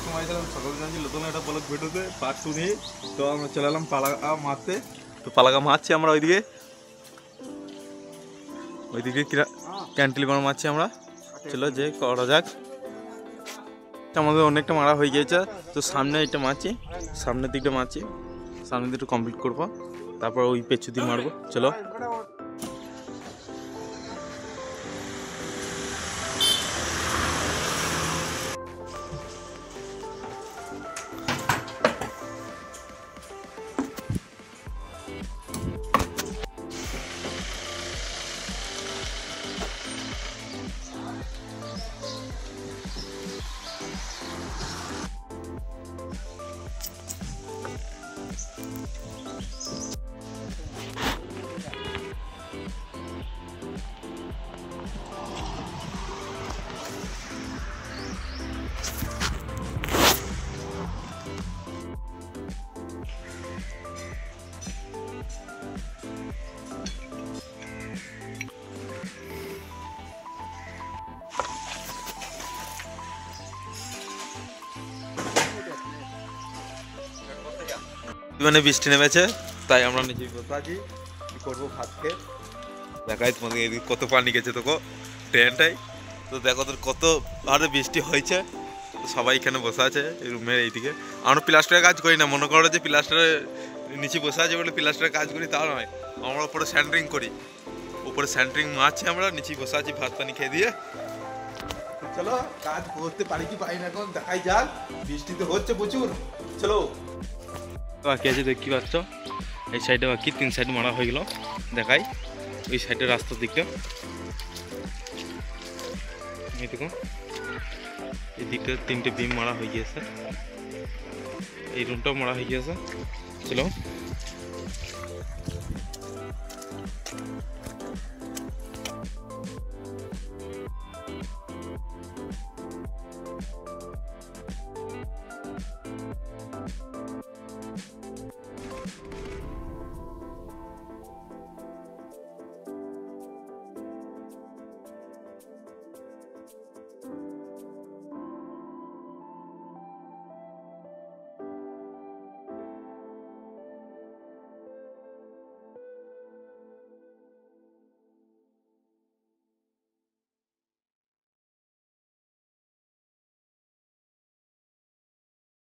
সময় ছিলাম সকাল জানছি নতুন একটা ব্লগ ভিডিওতে পার্ট 2 নিয়ে। তো আমরা চলে এলাম পালাগা মারতে। তো পালাগা মারছি আমরা ওইদিকে ক্যান্টিলিভার মারছি আমরা। চলো যে করা যাক। আমাদের অনেকটা মারা হয়ে গিয়েছে। তো সামনে এটা মারছি, সামনের দিকটা মারছি, সামনের দিকটা কমপ্লিট করবো, তারপর ওই পেছু দিয়ে মারবো। চলো মানে বৃষ্টি নেমেছে, তাই আমরা নিজে বসে আছি। কি করবো ভাত খেয়ে। দেখাই তোমাদের এদিকে কত পানি গেছে তোকে ট্রেনটাই। তো দেখো তোর কত আরে বৃষ্টি হয়েছে। তো সবাই এখানে বসে আছে এই রুমের এইদিকে। আমরা প্লাস্টারের কাজ করি না, মনে করো যে প্লাস্টারের নিচে বসে আছে বলে প্লাস্টারের কাজ করি, তা নয়। আমরা উপরে স্যান্ডরিং করি, উপরে স্যান্ডরিং মারছি, আমরা নিচে বসে আছি ভাত পানি খেয়ে দিয়ে। চলো কাজ করতে পারি কি পাই না এখন দেখাই যাক। বৃষ্টি তো হচ্ছে প্রচুর। চলো বাকি আছে দেখতে পাচ্ছ, এই সাইডে বাকি 3 সাইড মারা হয়ে গেল। দেখাই ওই সাইডের রাস্তার দিকটা, এই দেখো এই দিকটা 3টে বিম মারা হয়ে গিয়েছে, এই রুমটাও মারা হয়ে গিয়েছে। চলো